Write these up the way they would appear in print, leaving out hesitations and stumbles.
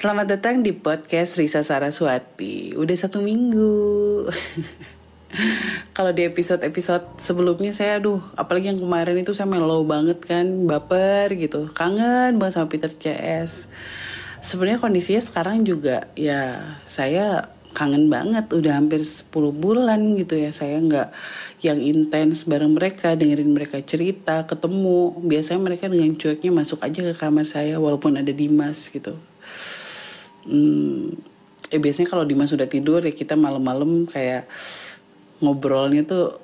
Selamat datang di podcast Risa Saraswati. Udah 1 minggu. Kalau di episode-episode sebelumnya saya apalagi yang kemarin itu saya mellow banget kan, baper gitu. Kangen banget sama Peter CS. Sebenarnya kondisinya sekarang juga ya saya kangen banget, udah hampir 10 bulan gitu ya. Saya gak yang intens bareng mereka, dengerin mereka cerita, ketemu. Biasanya mereka dengan cueknya masuk aja ke kamar saya walaupun ada Dimas gitu. Biasanya kalau Dimas sudah tidur ya kita malam-malam kayak ngobrolnya tuh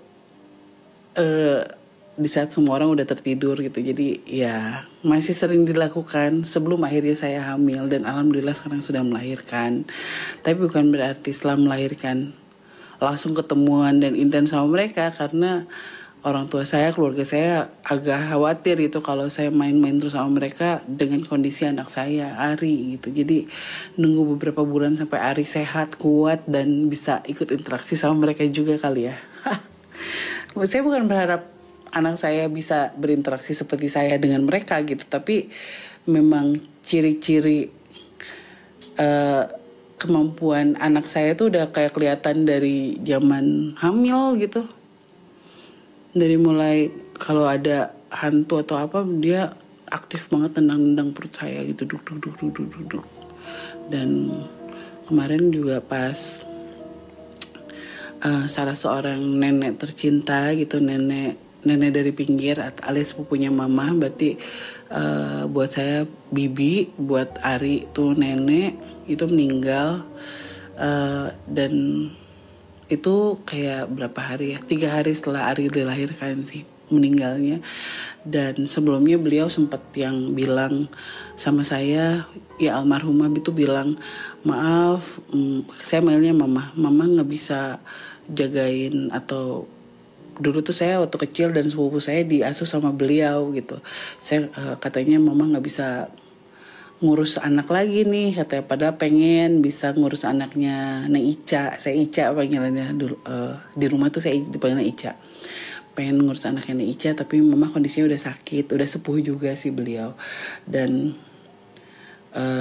di saat semua orang udah tertidur gitu. Jadi ya masih sering dilakukan sebelum akhirnya saya hamil dan alhamdulillah sekarang sudah melahirkan. Tapi bukan berarti setelah melahirkan langsung ketemuan dan intens sama mereka, karena orang tua saya, keluarga saya agak khawatir gitu kalau saya main-main terus sama mereka dengan kondisi anak saya, Ari gitu. Jadi nunggu beberapa bulan sampai Ari sehat, kuat, dan bisa ikut interaksi sama mereka juga kali ya. Saya bukan berharap anak saya bisa berinteraksi seperti saya dengan mereka gitu. Tapi memang ciri-ciri kemampuan anak saya tuh udah kayak kelihatan dari zaman hamil gitu. Dari mulai kalau ada hantu atau apa dia aktif banget tendang-tendang perut saya gitu, duk. Dan kemarin juga pas salah seorang nenek tercinta gitu, nenek dari pinggir alias sepupunya mama, berarti buat saya bibi, buat Ari tuh nenek itu meninggal. Dan itu kayak berapa hari ya, 3 hari setelah Ari dilahirkan sih meninggalnya. Dan sebelumnya beliau sempat yang bilang sama saya, ya almarhumah itu bilang, maaf, saya manggilnya mama gak bisa jagain, atau dulu tuh saya waktu kecil dan sepupu saya diasuh sama beliau gitu. Saya katanya mama gak bisa ngurus anak lagi nih katanya, padahal pengen bisa ngurus anaknya Neng Ica. Saya Ica panggilannya dulu, di rumah tuh saya dipanggilnya Ica. Pengen ngurus anaknya Neng Ica, tapi mama kondisinya udah sakit, udah sepuh juga sih beliau. Dan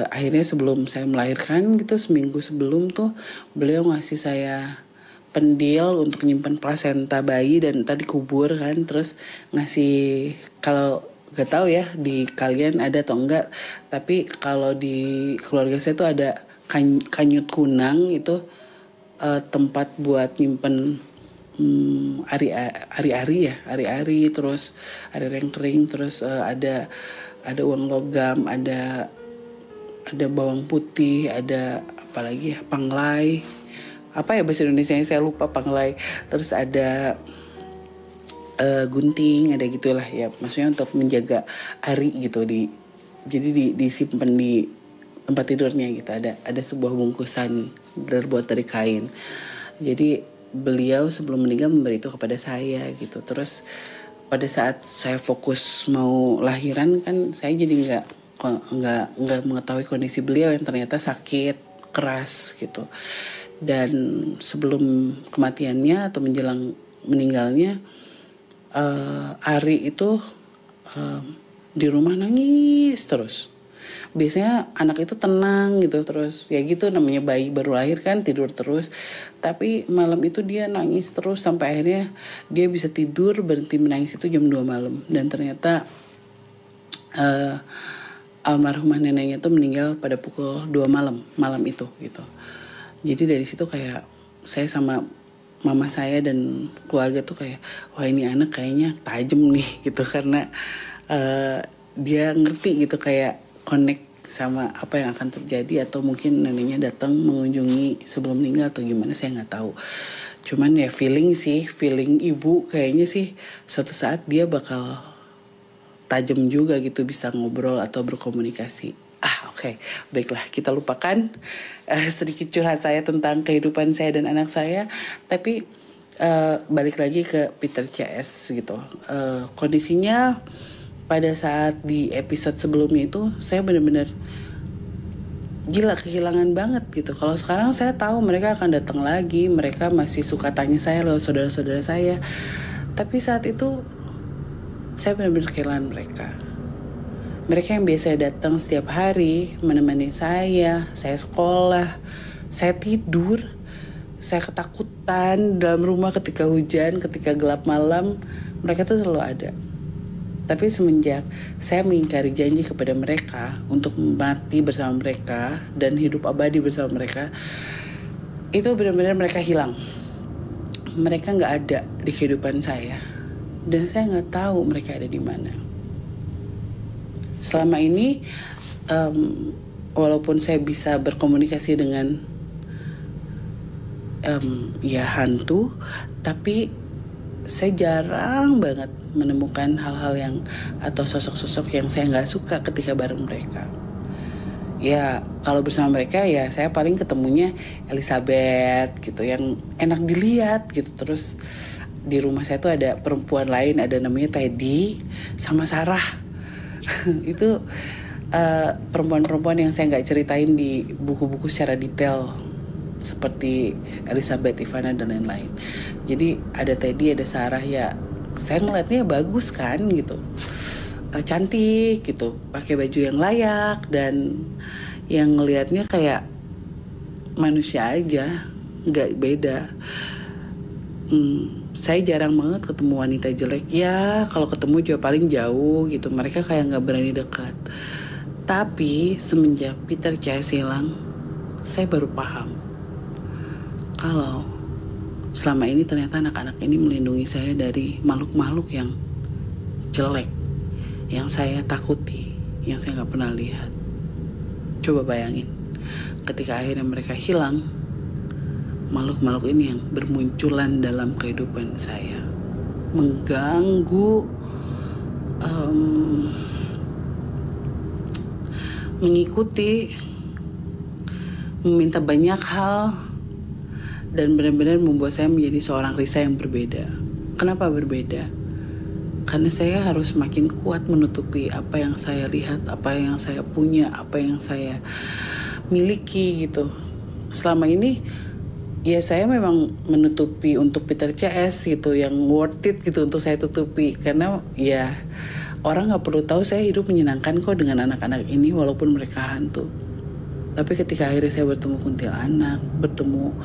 akhirnya sebelum saya melahirkan gitu, seminggu sebelum tuh beliau ngasih saya pendil untuk nyimpan plasenta bayi, dan tadi kubur kan, terus ngasih, kalau gak tahu ya di kalian ada atau enggak, tapi kalau di keluarga saya tuh ada kanyut kunang, itu tempat buat nyimpen ari-ari, terus ada rengkering, terus ada uang logam, ada bawang putih, ada apa lagi ya, panglai, apa ya bahasa Indonesia yang saya lupa, panglai, terus ada gunting, ada gitulah ya, maksudnya untuk menjaga Ari gitu. Jadi disimpan di tempat tidurnya gitu, ada sebuah bungkusan terbuat dari kain. Jadi beliau sebelum meninggal memberi itu kepada saya gitu. Terus pada saat saya fokus mau lahiran kan, saya jadi nggak mengetahui kondisi beliau yang ternyata sakit keras gitu. Dan sebelum kematiannya atau menjelang meninggalnya, Ari itu di rumah nangis terus. Biasanya anak itu tenang gitu, terus ya gitu, namanya bayi baru lahir kan, tidur terus. Tapi malam itu dia nangis terus sampai akhirnya dia bisa tidur, berhenti menangis itu jam 2 malam. Dan ternyata almarhumah neneknya tuh meninggal pada pukul 2 malam itu gitu. Jadi dari situ kayak saya sama mama saya dan keluarga tuh kayak, wah ini anak kayaknya tajam nih gitu, karena dia ngerti gitu, kayak connect sama apa yang akan terjadi, atau mungkin neneknya datang mengunjungi sebelum meninggal atau gimana, saya nggak tahu. Cuman ya feeling ibu kayaknya sih suatu saat dia bakal tajam juga gitu, bisa ngobrol atau berkomunikasi. Oke, baiklah, kita lupakan sedikit curhat saya tentang kehidupan saya dan anak saya. Tapi balik lagi ke Peter CS gitu. Kondisinya pada saat di episode sebelumnya itu saya benar-benar gila, kehilangan banget gitu. Kalau sekarang saya tahu mereka akan datang lagi, mereka masih suka tanya saya loh, saudara-saudara saya. Tapi saat itu saya benar-benar kehilangan mereka. Mereka yang biasa datang setiap hari menemani saya sekolah, saya tidur, saya ketakutan dalam rumah ketika hujan, ketika gelap malam, mereka tuh selalu ada. Tapi semenjak saya mengingkari janji kepada mereka untuk mati bersama mereka dan hidup abadi bersama mereka, itu benar-benar mereka hilang. Mereka nggak ada di kehidupan saya dan saya nggak tahu mereka ada di mana. Selama ini, walaupun saya bisa berkomunikasi dengan ya hantu, tapi saya jarang banget menemukan hal-hal yang atau sosok-sosok yang saya nggak suka ketika bareng mereka. Ya kalau bersama mereka ya saya paling ketemunya Elizabeth gitu yang enak dilihat gitu. Terus di rumah saya tuh ada perempuan lain, ada namanya Teddy sama Sarah. Itu perempuan-perempuan yang saya nggak ceritain di buku-buku secara detail seperti Elizabeth, Ivana dan lain-lain. Jadi ada Teddy, ada Sarah, ya saya ngeliatnya bagus kan gitu, cantik gitu, pakai baju yang layak dan yang ngelihatnya kayak manusia aja, nggak beda. Saya jarang banget ketemu wanita jelek, ya kalau ketemu juga paling jauh gitu, mereka kayak nggak berani dekat. Tapi semenjak Peter Chase hilang, saya baru paham kalau selama ini ternyata anak-anak ini melindungi saya dari makhluk-makhluk yang jelek, yang saya takuti, yang saya gak pernah lihat. Coba bayangin, ketika akhirnya mereka hilang, makhluk-makhluk ini yang bermunculan dalam kehidupan saya, mengganggu, mengikuti, meminta banyak hal, dan benar-benar membuat saya menjadi seorang Risa yang berbeda. Kenapa berbeda? Karena saya harus makin kuat menutupi apa yang saya lihat, apa yang saya punya, apa yang saya miliki gitu. Selama ini ya saya memang menutupi untuk Peter CS gitu, yang worth it gitu untuk saya tutupi. Karena ya orang gak perlu tahu saya hidup menyenangkan kok dengan anak-anak ini walaupun mereka hantu. Tapi ketika akhirnya saya bertemu kuntilanak, bertemu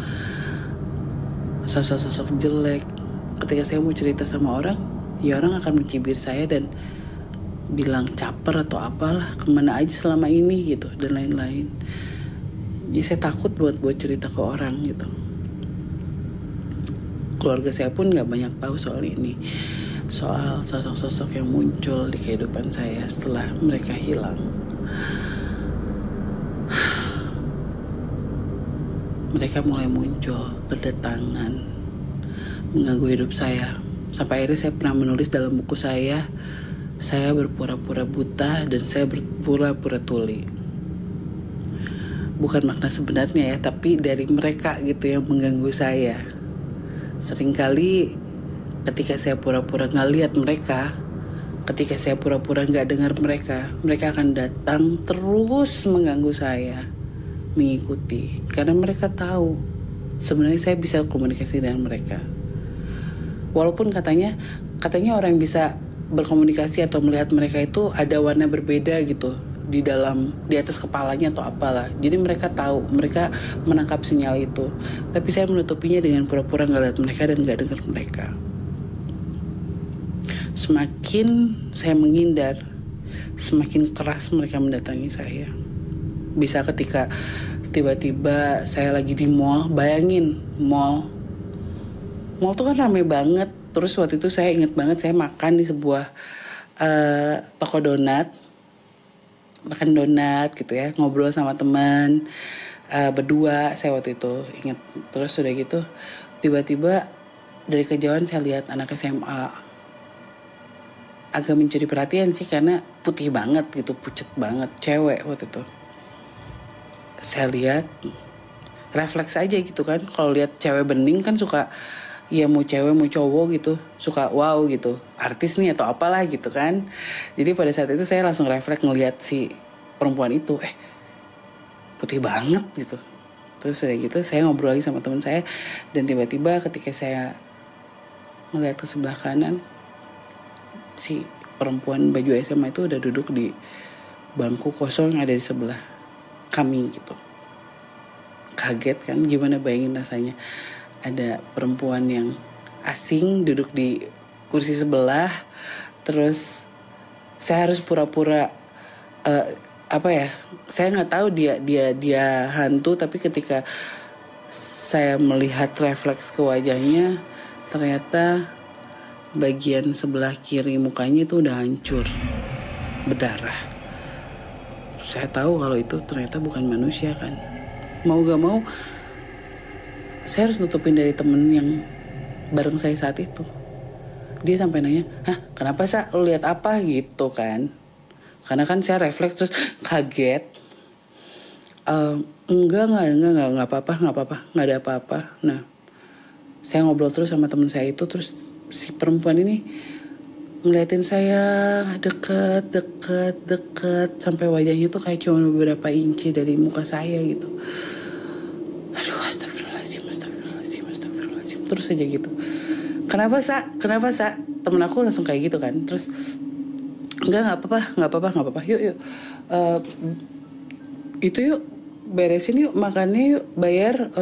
sosok-sosok jelek, ketika saya mau cerita sama orang, ya orang akan mencibir saya dan bilang caper atau apalah, kemana aja selama ini gitu dan lain-lain. Jadi saya takut buat cerita ke orang gitu. Keluarga saya pun nggak banyak tahu soal ini, soal sosok-sosok yang muncul di kehidupan saya setelah mereka hilang. Mereka mulai muncul, berdatangan, mengganggu hidup saya. Sampai akhirnya saya pernah menulis dalam buku saya berpura-pura buta dan saya berpura-pura tuli. Bukan makna sebenarnya ya, tapi dari mereka gitu yang mengganggu saya. Seringkali ketika saya pura-pura gak lihat mereka, ketika saya pura-pura gak dengar mereka, mereka akan datang terus mengganggu saya, mengikuti, karena mereka tahu sebenarnya saya bisa komunikasi dengan mereka. Walaupun katanya orang yang bisa berkomunikasi atau melihat mereka itu ada warna berbeda gitu di atas kepalanya atau apalah. Jadi mereka tahu, mereka menangkap sinyal itu. Tapi saya menutupinya dengan pura-pura nggak lihat mereka dan nggak dengar mereka. Semakin saya menghindar, semakin keras mereka mendatangi saya. Bisa ketika tiba-tiba saya lagi di mall, bayangin mall tuh kan rame banget. Terus waktu itu saya inget banget saya makan di sebuah toko donat, makan donat gitu ya, ngobrol sama teman berdua saya waktu itu inget. Terus udah gitu tiba-tiba dari kejauhan saya lihat anak SMA, agak mencuri perhatian sih karena putih banget gitu, pucet banget, cewek waktu itu. Saya lihat, refleks aja gitu kan. Kalau lihat cewek bening kan suka, ya mau cewek mau cowok gitu, suka wow gitu, artis nih atau apalah gitu kan. Jadi pada saat itu saya langsung refleks ngelihat si perempuan itu, putih banget gitu. Terus udah gitu saya ngobrol lagi sama teman saya, dan tiba-tiba ketika saya melihat ke sebelah kanan, si perempuan baju SMA itu udah duduk di bangku kosong yang ada di sebelah kami gitu. Kaget kan, gimana bayangin rasanya ada perempuan yang asing duduk di kursi sebelah, terus saya harus pura-pura saya nggak tahu dia hantu, tapi ketika saya melihat refleks ke wajahnya, ternyata bagian sebelah kiri mukanya itu udah hancur, berdarah. Saya tahu kalau itu ternyata bukan manusia kan. Mau gak mau saya harus nutupin dari temen yang bareng saya saat itu. Dia sampai nanya, "Hah, kenapa Sa? Lu lihat apa?" gitu kan. Karena kan saya refleks terus kaget. Enggak apa-apa, nggak ada apa-apa. Nah, saya ngobrol terus sama teman saya itu, terus si perempuan ini ngeliatin saya deket sampai wajahnya tuh kayak cuma beberapa inci dari muka saya gitu. Aduh, astagfirullahaladzim, terus aja gitu. Kenapa Sa? Temen aku langsung kayak gitu kan. Terus nggak apa-apa. Yuk. Itu yuk, beresin yuk, makannya yuk, bayar.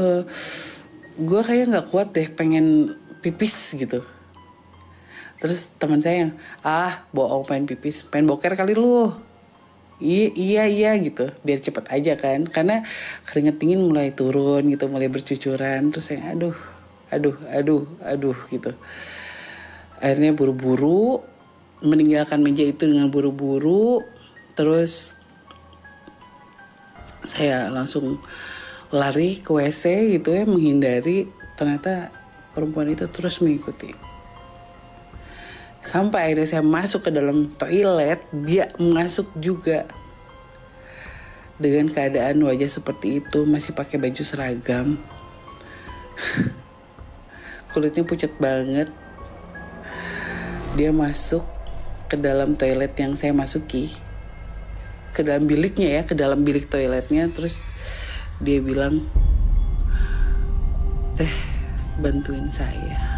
Gue kayak nggak kuat deh, pengen pipis gitu. Terus teman saya yang, bohong, pengen pipis, pengen boker kali lu. Iya gitu, biar cepet aja kan. Karena keringet dingin mulai turun gitu, mulai bercucuran. Terus saya aduh gitu. Akhirnya buru-buru meninggalkan meja itu dengan buru-buru. Terus saya langsung lari ke WC gitu ya, menghindari. Ternyata perempuan itu terus mengikuti. Sampai akhirnya saya masuk ke dalam toilet, dia masuk juga. Dengan keadaan wajah seperti itu, masih pakai baju seragam. Kulitnya pucat banget. Dia masuk ke dalam toilet yang saya masuki, ke dalam biliknya ya, ke dalam bilik toiletnya. Terus dia bilang, "Teh, bantuin saya."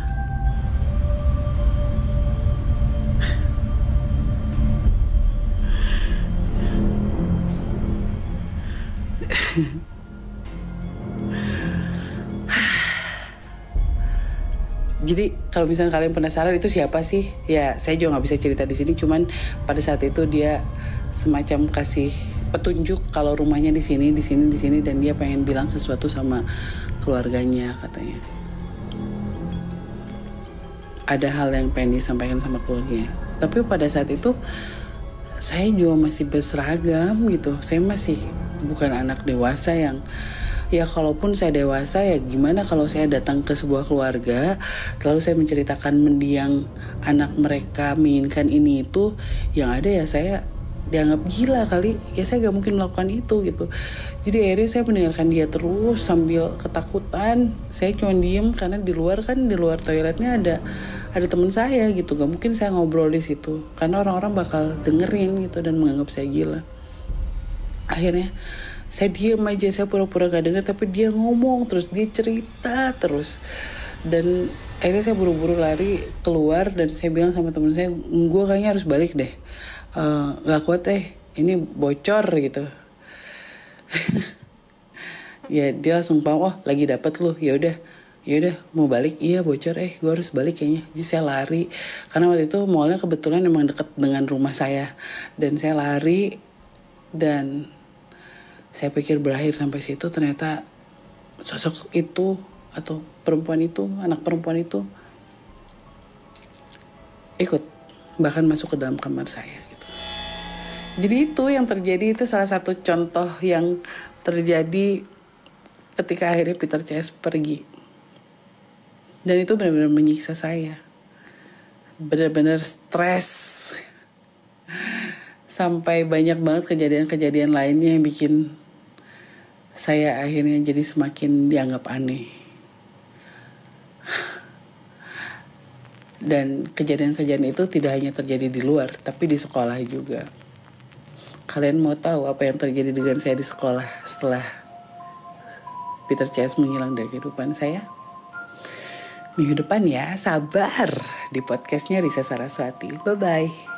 Jadi kalau misalnya kalian penasaran itu siapa sih? Ya saya juga nggak bisa cerita di sini. Cuman pada saat itu dia semacam kasih petunjuk kalau rumahnya di sini, dan dia pengen bilang sesuatu sama keluarganya katanya. Ada hal yang pengen disampaikan sama keluarganya. Tapi pada saat itu saya juga masih berseragam gitu. Saya masih bukan anak dewasa yang, ya kalaupun saya dewasa ya gimana kalau saya datang ke sebuah keluarga lalu saya menceritakan mendiang anak mereka menginginkan ini itu, yang ada ya saya dianggap gila kali. Ya saya gak mungkin melakukan itu gitu. Jadi akhirnya saya mendengarkan dia terus sambil ketakutan. Saya cuma diem karena di luar toiletnya ada teman saya gitu. Gak mungkin saya ngobrol di situ karena orang-orang bakal dengerin gitu dan menganggap saya gila. Akhirnya saya diem aja, saya pura-pura gak dengar, tapi dia ngomong terus, dia cerita terus. Dan akhirnya saya buru-buru lari keluar dan saya bilang sama teman saya, gue kayaknya harus balik deh, gak kuat ini bocor gitu. Ya dia langsung paham, oh lagi dapet lu, ya udah mau balik, iya bocor, gue harus balik kayaknya. Jadi saya lari karena waktu itu mallnya kebetulan emang deket dengan rumah saya, dan saya lari. Dan saya pikir berakhir sampai situ, ternyata sosok itu atau anak perempuan itu ikut, bahkan masuk ke dalam kamar saya gitu. Jadi itu yang terjadi, itu salah satu contoh yang terjadi ketika akhirnya Peter CS pergi. Dan itu benar-benar menyiksa saya, benar-benar stres. Sampai banyak banget kejadian-kejadian lainnya yang bikin saya akhirnya jadi semakin dianggap aneh. Dan kejadian-kejadian itu tidak hanya terjadi di luar, tapi di sekolah juga. Kalian mau tahu apa yang terjadi dengan saya di sekolah setelah Peter CS menghilang dari kehidupan saya? Minggu depan ya, sabar di podcastnya Risa Saraswati. Bye-bye.